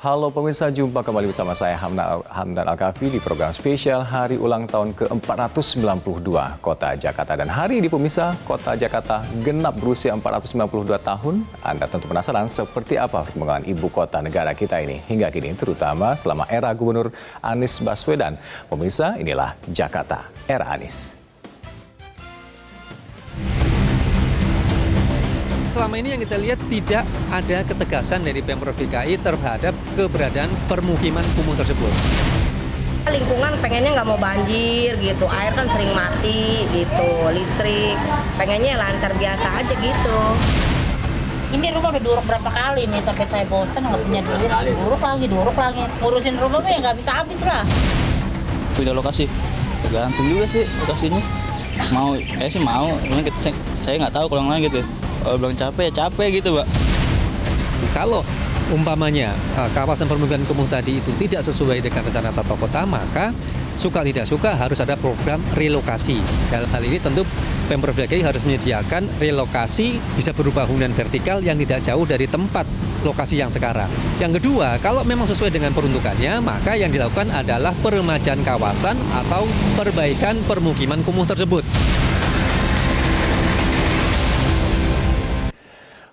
Halo pemirsa, jumpa kembali bersama saya Hamdan Al-Kafi di program spesial Hari Ulang Tahun ke-492 Kota Jakarta. Dan hari ini pemirsa, Kota Jakarta genap berusia 492 tahun. Anda tentu penasaran seperti apa perkembangan ibu kota negara kita ini hingga kini, terutama selama era Gubernur Anies Baswedan. Pemirsa, inilah Jakarta era Anies. Selama ini yang kita lihat tidak ada ketegasan dari Pemprov DKI terhadap keberadaan permukiman kumuh tersebut. Lingkungan pengennya nggak mau banjir gitu, air kan sering mati gitu, listrik, pengennya lancar biasa aja gitu. Ini rumah udah duruk berapa kali nih sampai saya bosan nggak punya duit, duruk lagi. Ngurusin rumah mah ya nggak bisa habis lah. Pindah lokasi, tergantung juga sih lokasinya. Mau, sih mau, saya nggak tahu kalau yang lain gitu. Kalau bilang capek, ya capek gitu, Pak. Kalau umpamanya kawasan permukiman kumuh tadi itu tidak sesuai dengan rencana tata kota, maka suka tidak suka harus ada program relokasi. Dalam hal ini tentu Pemprov DKI harus menyediakan relokasi bisa berupa hunian vertikal yang tidak jauh dari tempat lokasi yang sekarang. Yang kedua, kalau memang sesuai dengan peruntukannya, maka yang dilakukan adalah peremajaan kawasan atau perbaikan permukiman kumuh tersebut.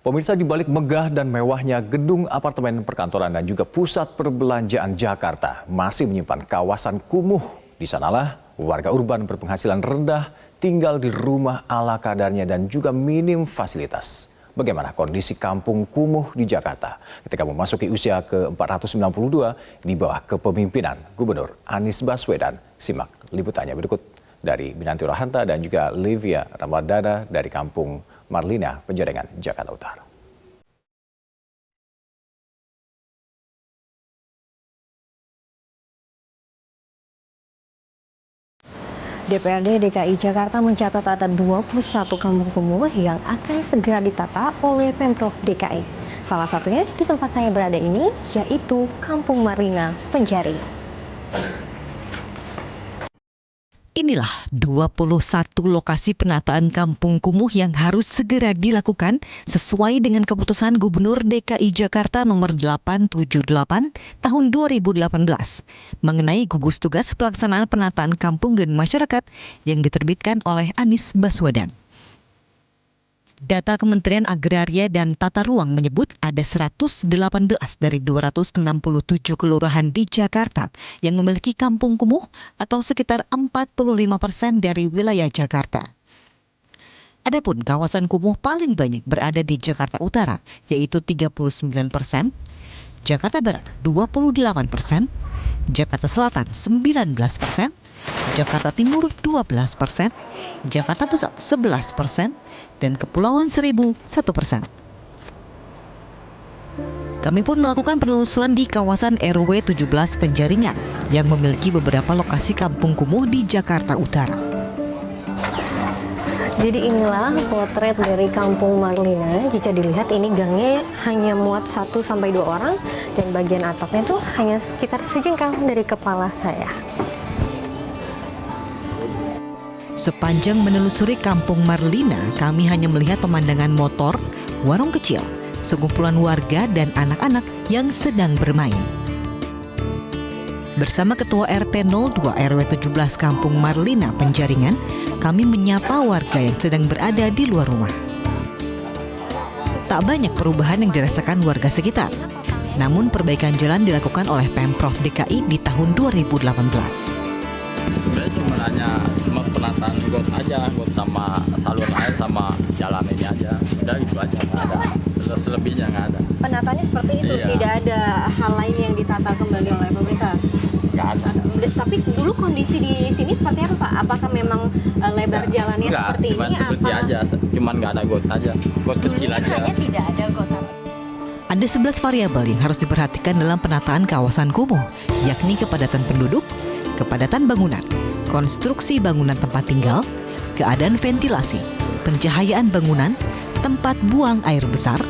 Pemirsa, di balik megah dan mewahnya gedung apartemen perkantoran dan juga pusat perbelanjaan Jakarta masih menyimpan kawasan kumuh. Di sanalah warga urban berpenghasilan rendah tinggal di rumah ala kadarnya dan juga minim fasilitas. Bagaimana kondisi kampung kumuh di Jakarta ketika memasuki usia ke-492 di bawah kepemimpinan Gubernur Anies Baswedan? Simak liputannya berikut dari Binanti Rohanta dan juga Livia Ramadana dari kampung Marlina, Penjaringan, Jakarta Utara. DPRD DKI Jakarta mencatat ada 21 kampung kumuh yang akan segera ditata oleh Pemprov DKI. Salah satunya di tempat saya berada ini, yaitu Kampung Marlina, Penjaringan. Inilah 21 lokasi penataan kampung kumuh yang harus segera dilakukan sesuai dengan keputusan Gubernur DKI Jakarta nomor 878 tahun 2018 mengenai gugus tugas pelaksanaan penataan kampung dan masyarakat yang diterbitkan oleh Anies Baswedan. Data Kementerian Agraria dan Tata Ruang menyebut ada 118 dari 267 kelurahan di Jakarta yang memiliki kampung kumuh atau sekitar 45% dari wilayah Jakarta. Adapun kawasan kumuh paling banyak berada di Jakarta Utara, yaitu 39%, Jakarta Barat 28%, Jakarta Selatan 19%, Jakarta Timur 12%, Jakarta Pusat 11%, dan Kepulauan Seribu 1%. Kami pun melakukan penelusuran di kawasan RW 17 Penjaringan yang memiliki beberapa lokasi kampung kumuh di Jakarta Utara. Jadi inilah potret dari Kampung Marlina. Jika dilihat ini gangnya hanya muat 1-2 orang dan bagian atapnya itu hanya sekitar sejengkal dari kepala saya. Sepanjang menelusuri Kampung Marlina, kami hanya melihat pemandangan motor, warung kecil, sekumpulan warga dan anak-anak yang sedang bermain. Bersama Ketua RT 02 RW 17 Kampung Marlina, Penjaringan, kami menyapa warga yang sedang berada di luar rumah. Tak banyak perubahan yang dirasakan warga sekitar, namun perbaikan jalan dilakukan oleh Pemprov DKI di tahun 2018. Sebenarnya cuma penataan got aja, got sama saluran air sama jalan ini aja. Udah itu aja, nggak ada. Selebihnya nggak ada. Penataannya seperti itu, Iya. tidak ada hal lain yang ditata kembali oleh pemerintah. Nggak ada. Tapi dulu kondisi di sini seperti apa, Pak? Apakah memang lebar jalannya Nggak, seperti cuman ini? seperti apa? aja, cuman nggak ada got aja. Got kecil Dulu aja. hanya tidak ada got. Ada 11 variabel yang harus diperhatikan dalam penataan kawasan kumuh, yakni kepadatan penduduk, kepadatan bangunan, konstruksi bangunan tempat tinggal, keadaan ventilasi, pencahayaan bangunan, tempat buang air besar,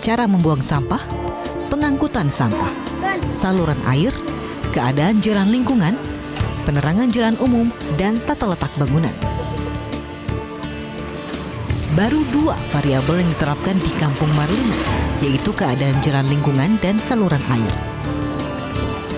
cara membuang sampah, pengangkutan sampah, saluran air, keadaan jalan lingkungan, penerangan jalan umum, dan tata letak bangunan. Baru 2 variabel yang diterapkan di Kampung Marlina, yaitu keadaan jalan lingkungan dan saluran air.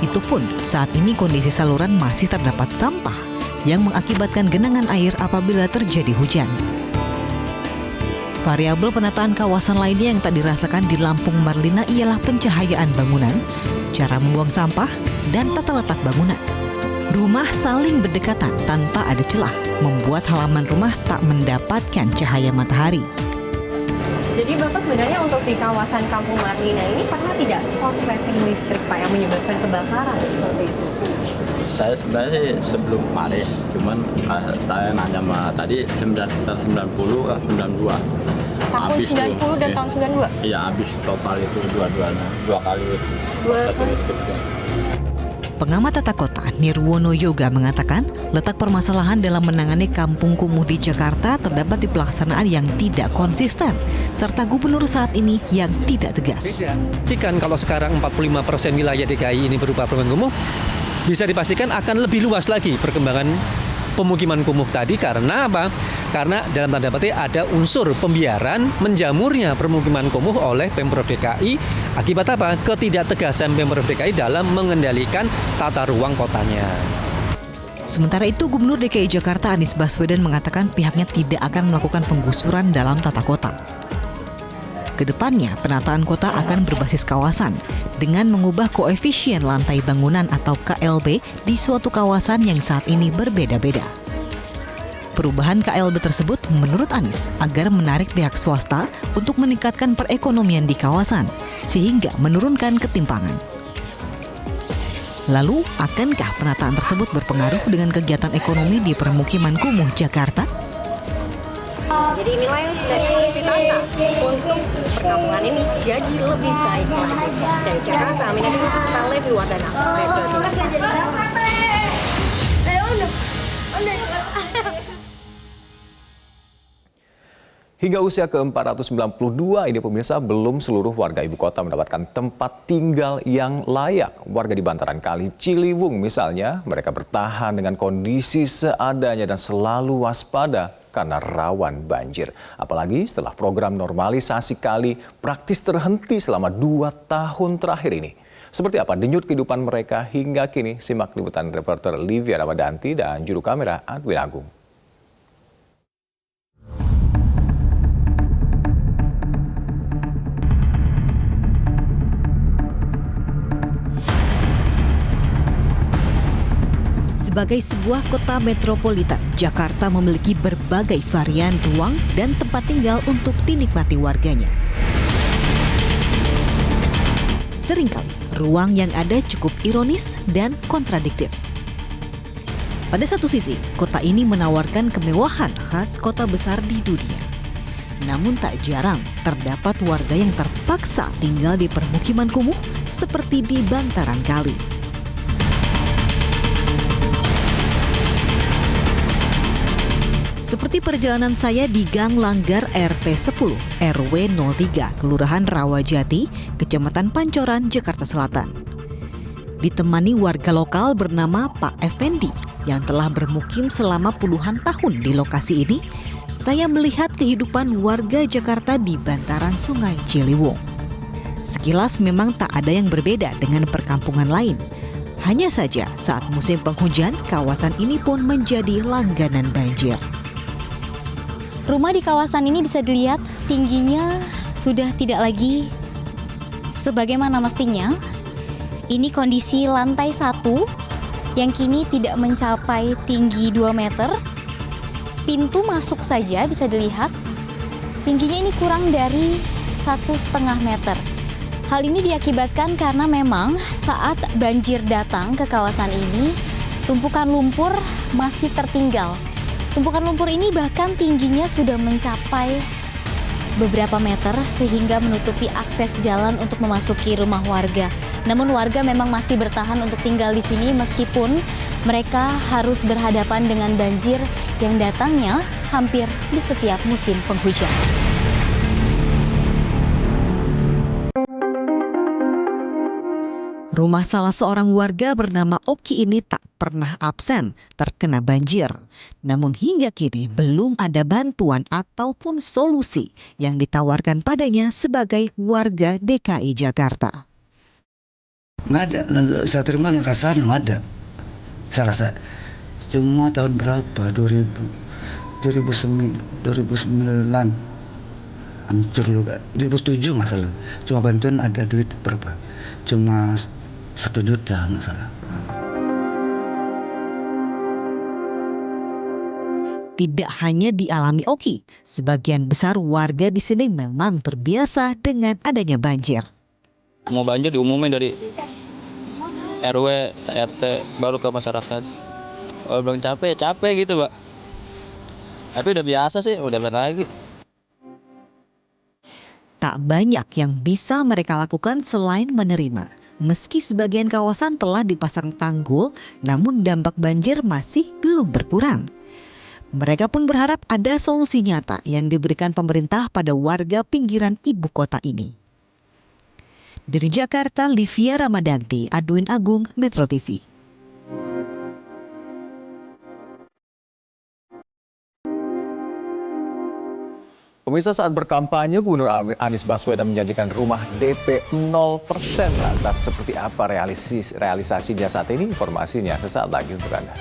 Itu pun saat ini kondisi saluran masih terdapat sampah yang mengakibatkan genangan air apabila terjadi hujan. Variabel penataan kawasan lainnya yang tak dirasakan di Lampung Marlina ialah pencahayaan bangunan, cara membuang sampah, dan tata letak bangunan. Rumah saling berdekatan tanpa ada celah, membuat halaman rumah tak mendapatkan cahaya matahari. Jadi Bapak sebenarnya untuk di kawasan Kampung Marlina ini pernah tidak korsleting listrik Pak yang menyebabkan kebakaran seperti itu? Saya sebenarnya sih sebelum kemarin, cuman saya nanya sama tadi sekitar 90 ke 92. Tahun Habis 90 tuh, dan iya. tahun 92? Iya, habis total itu dua-duanya, dua kali. Pengamat tata kota Nirwono Yoga mengatakan letak permasalahan dalam menangani kampung kumuh di Jakarta terdapat di pelaksanaan yang tidak konsisten serta gubernur saat ini yang tidak tegas. Pastikan kalau sekarang 45% wilayah DKI ini berupa pemukiman kumuh, bisa dipastikan akan lebih luas lagi perkembangan pemukiman kumuh tadi. Karena apa? Karena dalam tanda petik ada unsur pembiaran menjamurnya permukiman kumuh oleh Pemprov DKI. Akibat apa? Ketidaktegasan Pemprov DKI dalam mengendalikan tata ruang kotanya. Sementara itu, Gubernur DKI Jakarta Anies Baswedan mengatakan pihaknya tidak akan melakukan penggusuran dalam tata kota. Kedepannya, penataan kota akan berbasis kawasan dengan mengubah koefisien lantai bangunan atau KLB di suatu kawasan yang saat ini berbeda-beda. Perubahan KLB tersebut menurut Anies agar menarik pihak swasta untuk meningkatkan perekonomian di kawasan sehingga menurunkan ketimpangan. Lalu, akankah penataan tersebut berpengaruh dengan kegiatan ekonomi di permukiman kumuh Jakarta? Jadi inilah yang sudah terus ditata untuk perkampungan ini jadi lebih baik lagi. Dari Jakarta, Aminah Saleh, Wardana, Metro Hingga usia ke-492 ini pemirsa, belum seluruh warga ibu kota mendapatkan tempat tinggal yang layak. Warga di bantaran Kali Ciliwung misalnya, mereka bertahan dengan kondisi seadanya dan selalu waspada karena rawan banjir. Apalagi setelah program normalisasi kali praktis terhenti selama 2 tahun terakhir ini. Seperti apa denyut kehidupan mereka hingga kini? Simak liputan reporter Livia Ramadanti dan juru kamera Adwin Agung. Sebagai sebuah kota metropolitan, Jakarta memiliki berbagai varian ruang dan tempat tinggal untuk dinikmati warganya. Seringkali, ruang yang ada cukup ironis dan kontradiktif. Pada satu sisi, kota ini menawarkan kemewahan khas kota besar di dunia. Namun tak jarang terdapat warga yang terpaksa tinggal di permukiman kumuh seperti di bantaran kali. Seperti perjalanan saya di Gang Langgar RT 10 RW 03 Kelurahan Rawajati, Kecamatan Pancoran, Jakarta Selatan. Ditemani warga lokal bernama Pak Effendi yang telah bermukim selama puluhan tahun di lokasi ini, saya melihat kehidupan warga Jakarta di bantaran Sungai Ciliwung. Sekilas memang tak ada yang berbeda dengan perkampungan lain. Hanya saja saat musim penghujan, kawasan ini pun menjadi langganan banjir. Rumah di kawasan ini bisa dilihat tingginya sudah tidak lagi sebagaimana mestinya. Ini kondisi lantai 1 yang kini tidak mencapai tinggi 2 meter. Pintu masuk saja bisa dilihat tingginya ini kurang dari 1,5 meter. Hal ini diakibatkan karena memang saat banjir datang ke kawasan ini, tumpukan lumpur masih tertinggal. Tumpukan lumpur ini bahkan tingginya sudah mencapai beberapa meter sehingga menutupi akses jalan untuk memasuki rumah warga. Namun warga memang masih bertahan untuk tinggal di sini meskipun mereka harus berhadapan dengan banjir yang datangnya hampir di setiap musim penghujan. Rumah salah seorang warga bernama Oki ini tak pernah absen terkena banjir. Namun hingga kini belum ada bantuan ataupun solusi yang ditawarkan padanya sebagai warga DKI Jakarta. Nggak ada, saya terima perasaan nggak ada. Saya rasa cuma tahun berapa 2009 hancur juga, 2007 nggak salah. Cuma bantuan ada duit berapa? Cuma 1 juta nggak salah. Tidak hanya dialami Oki, sebagian besar warga di sini memang terbiasa dengan adanya banjir. Mau banjir diumumin dari RW, RT, baru ke masyarakat. Kalau bilang capek, capek gitu, Pak. Tapi udah biasa sih, udah benar lagi. Tak banyak yang bisa mereka lakukan selain menerima. Meski sebagian kawasan telah dipasang tanggul, namun dampak banjir masih belum berkurang. Mereka pun berharap ada solusi nyata yang diberikan pemerintah pada warga pinggiran ibu kota ini. Dari Jakarta, Livia Ramadhanti, Adwin Agung, Metro TV. Pemirsa, saat berkampanye, Gubernur Anies Baswedan menjanjikan rumah DP 0%. Lantas seperti apa realisasinya saat ini? Informasinya sesaat lagi untuk Anda.